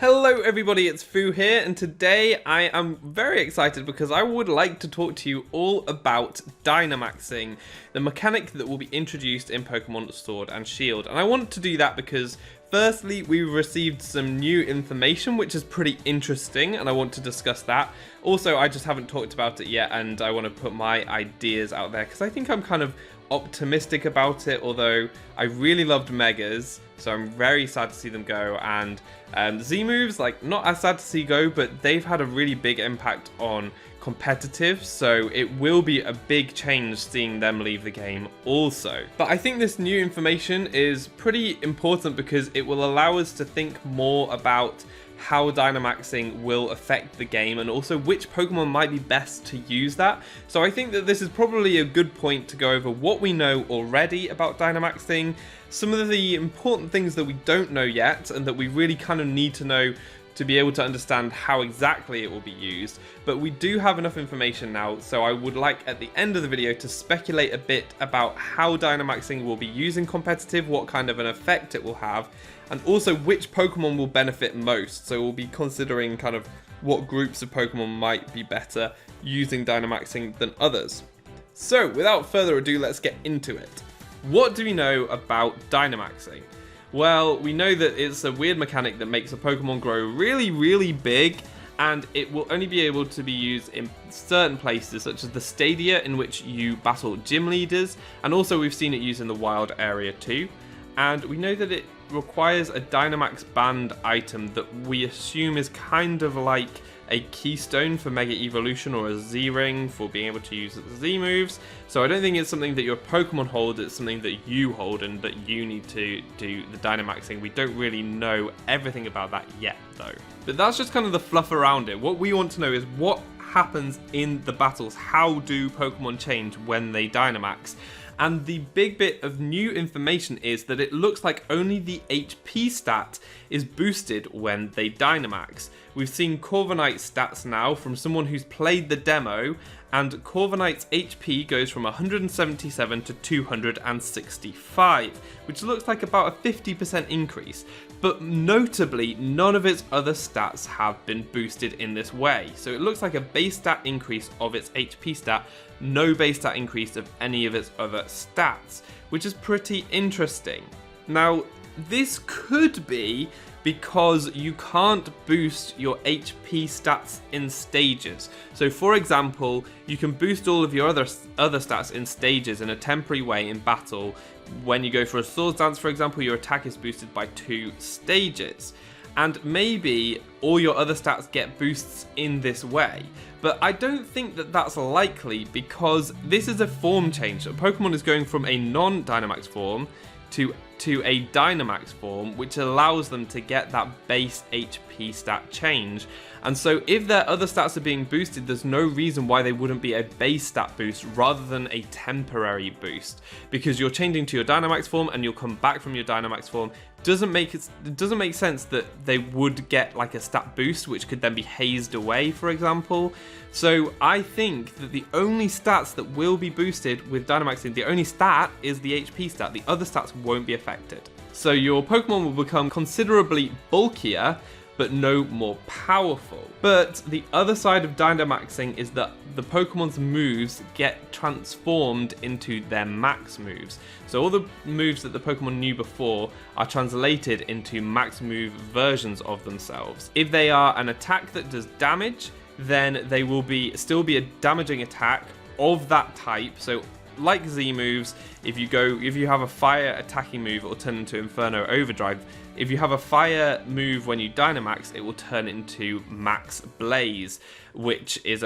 Hello everybody, it's Foo here, and today I am very excited because I would like to talk to you all about Dynamaxing, the mechanic that will be introduced in Pokemon Sword and Shield. And I want to do that because firstly, we received some new information which is pretty interesting and I want to discuss that. Also, I just haven't talked about it yet and I want to put my ideas out there because I think I'm kind of optimistic about it, although I really loved Megas, so I'm very sad to see them go, and Z moves, like, not as sad to see go, but they've had a really big impact on competitive, so it will be a big change seeing them leave the game also. But I think this new information is pretty important because it will allow us to think more about how Dynamaxing will affect the game and also which Pokemon might be best to use that. So I think that this is probably a good point to go over what we know already about Dynamaxing, some of the important things that we don't know yet and that we really kind of need to know to be able to understand how exactly it will be used. But we do have enough information now, so I would like at the end of the video to speculate a bit about how Dynamaxing will be used in competitive, what kind of an effect it will have, and also which Pokemon will benefit most. So we'll be considering kind of what groups of Pokemon might be better using Dynamaxing than others. So without further ado, let's get into it. What do we know about Dynamaxing? Well, we know that it's a weird mechanic that makes a Pokemon grow really big, and it will only be able to be used in certain places, such as the stadia in which you battle gym leaders, and also we've seen it used in the wild area too. And we know that it requires a Dynamax band item that we assume is kind of like a keystone for Mega Evolution or a Z-Ring for being able to use Z moves. So I don't think it's something that your Pokemon hold, it's something that you hold and that you need to do the Dynamaxing. We don't really know everything about that yet though. But that's just kind of the fluff around it. What we want to know is what happens in the battles. How do Pokemon change when they Dynamax? And the big bit of new information is that it looks like only the HP stat is boosted when they Dynamax. We've seen Corviknight's stats now from someone who's played the demo, and Corviknight's HP goes from 177 to 265, which looks like about a 50% increase. But notably, none of its other stats have been boosted in this way. So it looks like a base stat increase of its HP stat, no base stat increase of any of its other stats, which is pretty interesting. Now, this could be because you can't boost your HP stats in stages. So for example, you can boost all of your other stats in stages in a temporary way in battle. When you go for a Swords Dance, for example, your attack is boosted by 2 stages. And maybe all your other stats get boosts in this way. But I don't think that that's likely because this is a form change. So Pokemon is going from a non-Dynamax form to a Dynamax form, which allows them to get that base HP stat change. And so if their other stats are being boosted, there's no reason why they wouldn't be a base stat boost rather than a temporary boost, because you're changing to your Dynamax form and you'll come back from your Dynamax form. It doesn't make sense that they would get like a stat boost which could then be hazed away, for example. So I think that the only stats that will be boosted with Dynamaxing, the only stat is the HP stat. The other stats won't be affected. So your Pokemon will become considerably bulkier, but no more powerful. But the other side of Dynamaxing is that the Pokemon's moves get transformed into their max moves. So all the moves that the Pokemon knew before are translated into max move versions of themselves. If they are an attack that does damage, then they will still be a damaging attack of that type. So like Z moves, if you have a fire attacking move, it will turn into Inferno Overdrive. If you have a fire move when you Dynamax, it will turn into Max Blaze, which is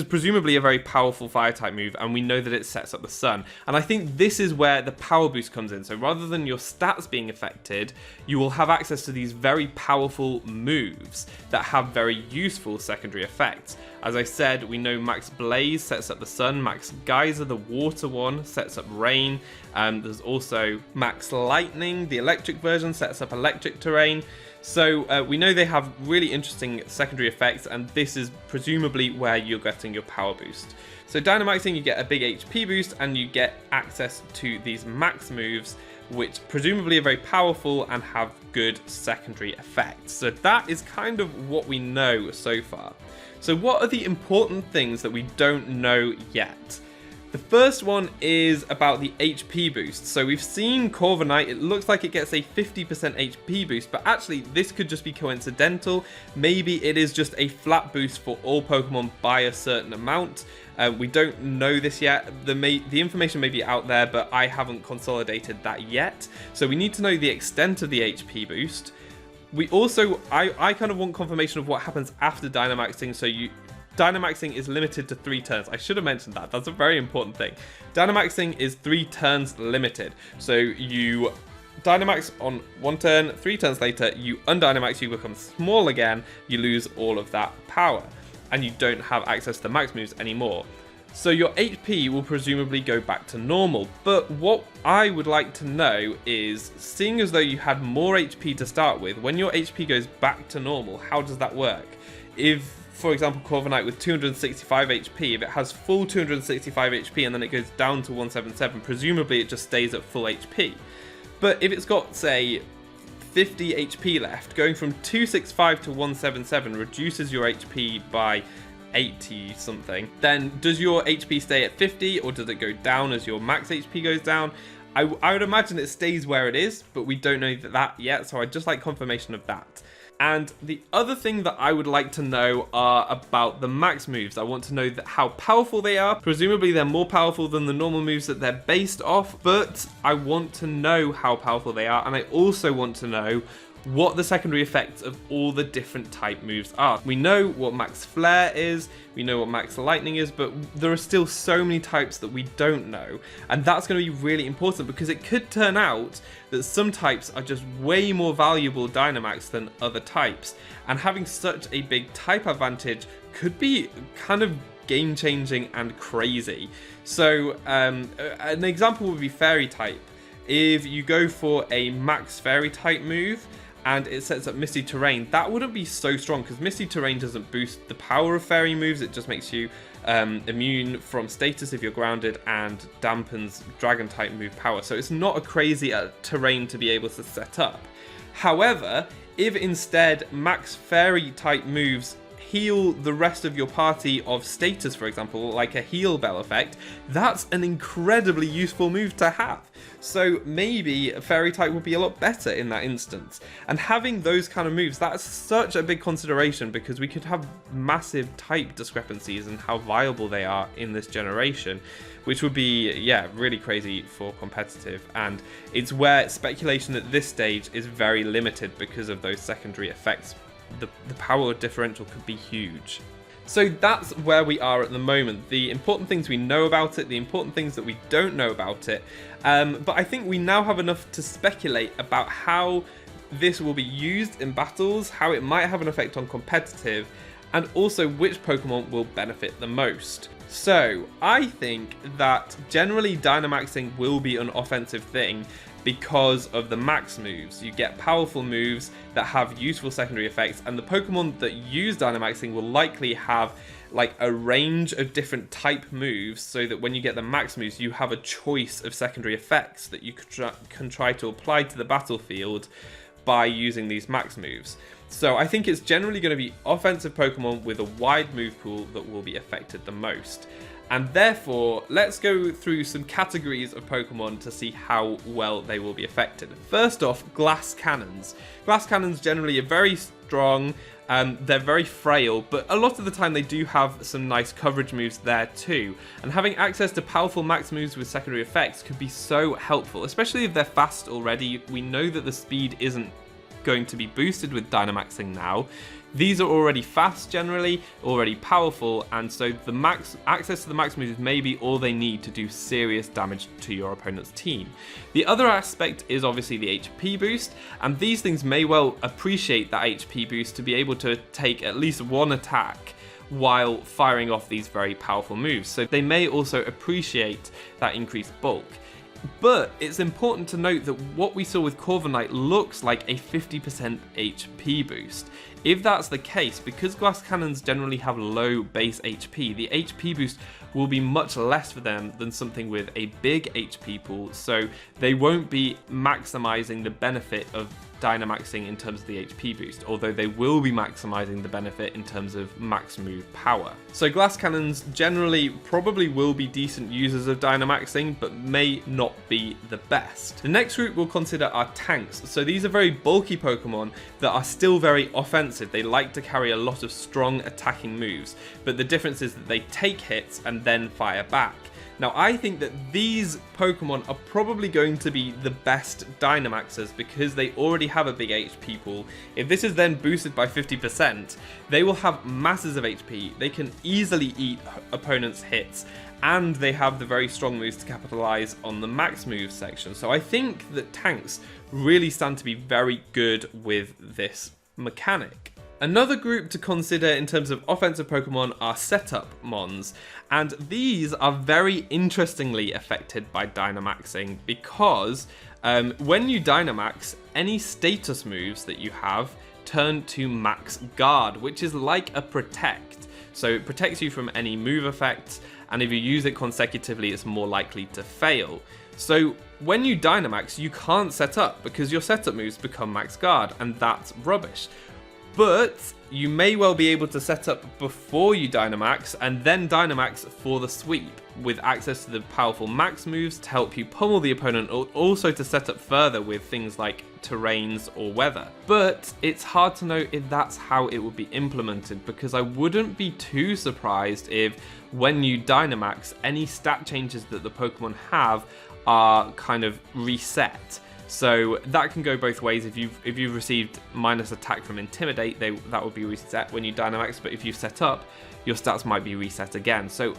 presumably a very powerful fire type move, and we know that it sets up the sun. And I think this is where the power boost comes in. So rather than your stats being affected, you will have access to these very powerful moves that have very useful secondary effects. As I said, we know Max Blaze sets up the sun, Max Geyser, the water one, sets up rain. There's also Max Lightning, the electric version, sets up electric terrain. So we know they have really interesting secondary effects, and this is presumably where you're getting your power boost. So Dynamaxing, you get a big HP boost and you get access to these max moves, which presumably are very powerful and have good secondary effects. So that is kind of what we know so far. So what are the important things that we don't know yet? The first one is about the HP boost. So we've seen Corviknight, it looks like it gets a 50% HP boost, but actually this could just be coincidental. Maybe it is just a flat boost for all Pokemon by a certain amount. We don't know this yet. The information may be out there, but I haven't consolidated that yet. So we need to know the extent of the HP boost. We also, I kind of want confirmation of what happens after Dynamaxing. So Dynamaxing is limited to 3 turns. I should have mentioned that. That's a very important thing. Dynamaxing is 3 turns limited. So you Dynamax on 1 turn, 3 turns later, you undynamax, you become small again, you lose all of that power, and you don't have access to the max moves anymore. So your HP will presumably go back to normal. But what I would like to know is, seeing as though you had more HP to start with, when your HP goes back to normal, how does that work? If, for example, Corviknight with 265 HP, if it has full 265 HP and then it goes down to 177, presumably it just stays at full HP. But if it's got, say, 50 HP left, going from 265 to 177 reduces your HP by 80 something. Then does your HP stay at 50, or does it go down as your max HP goes down? I would imagine it stays where it is, but we don't know that yet, so I'd just like confirmation of that. And the other thing that I would like to know are about the max moves. I want to know how powerful they are. Presumably they're more powerful than the normal moves that they're based off, but I want to know how powerful they are, and I also want to know what the secondary effects of all the different type moves are. We know what max flare is, we know what max lightning is, but there are still so many types that we don't know, and that's going to be really important because it could turn out that some types are just way more valuable Dynamax than other types, and having such a big type advantage could be kind of game changing and crazy. So an example would be Fairy type. If you go for a max Fairy type move and it sets up Misty Terrain, that wouldn't be so strong because Misty Terrain doesn't boost the power of Fairy moves, it just makes you immune from status if you're grounded and dampens Dragon type move power. So it's not a crazy terrain to be able to set up. However, if instead max Fairy type moves heal the rest of your party of status, for example, like a heal bell effect, that's an incredibly useful move to have. So maybe a Fairy type would be a lot better in that instance. And having those kind of moves, that's such a big consideration because we could have massive type discrepancies in how viable they are in this generation, which would be, yeah, really crazy for competitive. And it's where speculation at this stage is very limited because of those secondary effects. The power differential could be huge. So that's where we are at the moment. The important things we know about it, the important things that we don't know about it. But I think we now have enough to speculate about how this will be used in battles, how it might have an effect on competitive, and also which Pokemon will benefit the most. So I think that generally Dynamaxing will be an offensive thing because of the max moves. You get powerful moves that have useful secondary effects, and the Pokemon that use Dynamaxing will likely have like a range of different type moves, so that when you get the max moves you have a choice of secondary effects that you can try to apply to the battlefield by using these max moves. So I think it's generally going to be offensive Pokemon with a wide move pool that will be affected the most. And therefore, let's go through some categories of Pokemon to see how well they will be affected. First off, Glass Cannons. Glass Cannons generally are very strong, they're very frail, but a lot of the time they do have some nice coverage moves there too. And having access to powerful max moves with secondary effects could be so helpful, especially if they're fast already. We know that the speed isn't going to be boosted with Dynamaxing now. These are already fast generally, already powerful, and so the max access to the max moves may be all they need to do serious damage to your opponent's team. The other aspect is obviously the HP boost, and these things may well appreciate that HP boost to be able to take at least one attack while firing off these very powerful moves. So they may also appreciate that increased bulk. But it's important to note that what we saw with Corviknight looks like a 50% HP boost. If that's the case, because glass cannons generally have low base HP, the HP boost will be much less for them than something with a big HP pool, so they won't be maximizing the benefit of Dynamaxing in terms of the HP boost, although they will be maximizing the benefit in terms of max move power. So glass cannons generally probably will be decent users of Dynamaxing, but may not be the best. The next group we'll consider are tanks. So these are very bulky Pokemon that are still very offensive. They like to carry a lot of strong attacking moves, but the difference is that they take hits and then fire back. Now, I think that these Pokemon are probably going to be the best Dynamaxers because they already have a big HP pool. If this is then boosted by 50%, they will have masses of HP. They can easily eat opponents' hits, and they have the very strong moves to capitalize on the max moves section. So I think that tanks really stand to be very good with this mechanic. Another group to consider in terms of offensive Pokemon are setup mons, and these are very interestingly affected by Dynamaxing because when you Dynamax, any status moves that you have turn to max guard, which is like a protect. So it protects you from any move effects, and if you use it consecutively, it's more likely to fail. So when you Dynamax, you can't set up because your setup moves become max guard, and that's rubbish. But you may well be able to set up before you Dynamax and then Dynamax for the sweep with access to the powerful max moves to help you pummel the opponent, or also to set up further with things like terrains or weather. But it's hard to know if that's how it would be implemented, because I wouldn't be too surprised if when you Dynamax, any stat changes that the Pokemon have are kind of reset. So that can go both ways. If you've received minus attack from Intimidate, that would be reset when you Dynamax, but if you set up, your stats might be reset again. So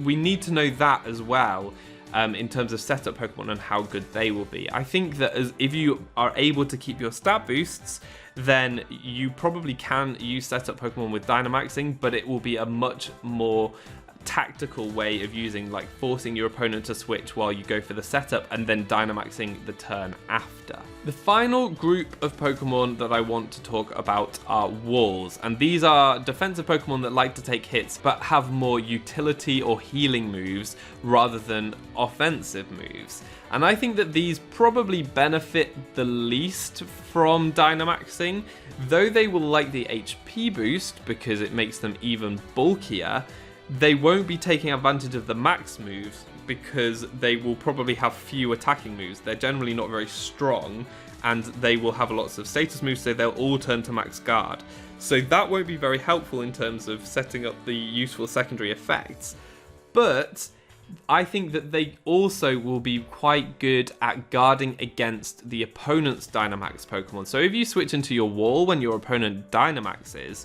we need to know that as well in terms of setup Pokemon and how good they will be. I think that if you are able to keep your stat boosts, then you probably can use setup Pokemon with Dynamaxing, but it will be a much more tactical way of using, like forcing your opponent to switch while you go for the setup and then Dynamaxing the turn after. The final group of Pokemon that I want to talk about are walls, and these are defensive Pokemon that like to take hits but have more utility or healing moves rather than offensive moves. And I think that these probably benefit the least from Dynamaxing, though they will like the HP boost because it makes them even bulkier. They won't be taking advantage of the max moves because they will probably have few attacking moves. They're generally not very strong, and they will have lots of status moves, so they'll all turn to max guard. So that won't be very helpful in terms of setting up the useful secondary effects. But I think that they also will be quite good at guarding against the opponent's Dynamax Pokemon. So if you switch into your wall when your opponent Dynamaxes,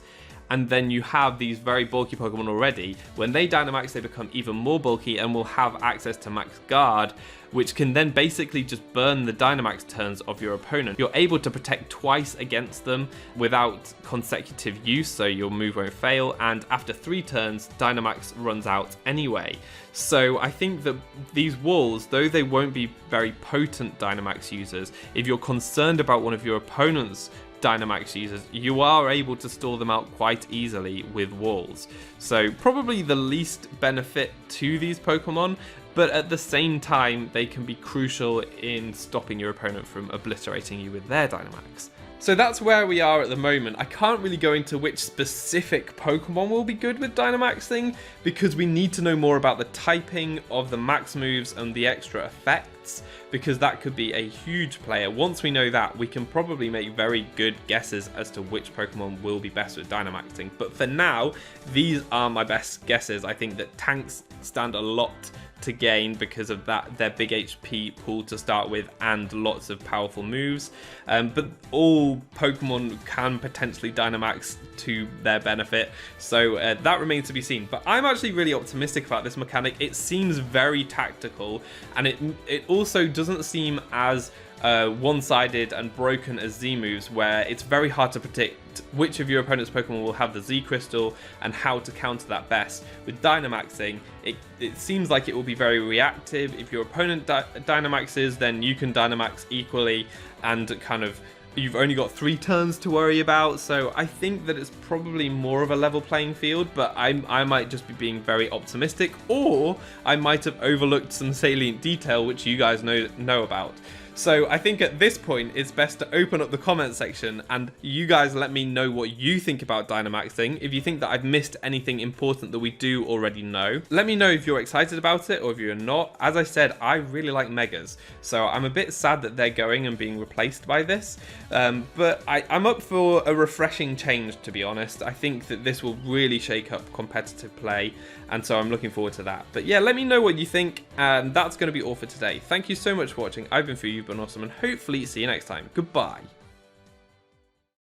and then you have these very bulky Pokemon already, when they Dynamax, they become even more bulky and will have access to max guard, which can then basically just burn the Dynamax turns of your opponent. You're able to protect twice against them without consecutive use, so your move won't fail, and after 3 turns, Dynamax runs out anyway. So I think that these walls, though they won't be very potent Dynamax users, if you're concerned about one of your opponent's Dynamax users, you are able to stall them out quite easily with walls. So probably the least benefit to these Pokemon, but at the same time they can be crucial in stopping your opponent from obliterating you with their Dynamax. So that's where we are at the moment. I can't really go into which specific Pokemon will be good with Dynamaxing because we need to know more about the typing of the max moves and the extra effects, because that could be a huge player. Once we know that, we can probably make very good guesses as to which Pokemon will be best with Dynamaxing. But for now, these are my best guesses. I think that tanks stand a lot to gain because of that, their big HP pool to start with and lots of powerful moves, but all Pokemon can potentially Dynamax to their benefit, so that remains to be seen. But I'm actually really optimistic about this mechanic. It seems very tactical, and it also doesn't seem as one-sided and broken as Z moves, where it's very hard to predict predict which of your opponent's Pokemon will have the Z Crystal and how to counter that best. With Dynamaxing, it seems like it will be very reactive. If your opponent Dynamaxes, then you can Dynamax equally, and kind of you've only got 3 turns to worry about. So I think that it's probably more of a level playing field, but I might just be being very optimistic, or I might have overlooked some salient detail which you guys know about. So I think at this point, it's best to open up the comment section and you guys let me know what you think about Dynamaxing. If you think that I've missed anything important that we do already know, let me know if you're excited about it or if you're not. As I said, I really like Megas, so I'm a bit sad that they're going and being replaced by this. But I'm up for a refreshing change, to be honest. I think that this will really shake up competitive play, and so I'm looking forward to that. But yeah, let me know what you think, and that's going to be all for today. Thank you so much for watching. I've been Foo, you've been awesome, and hopefully see you next time. Goodbye.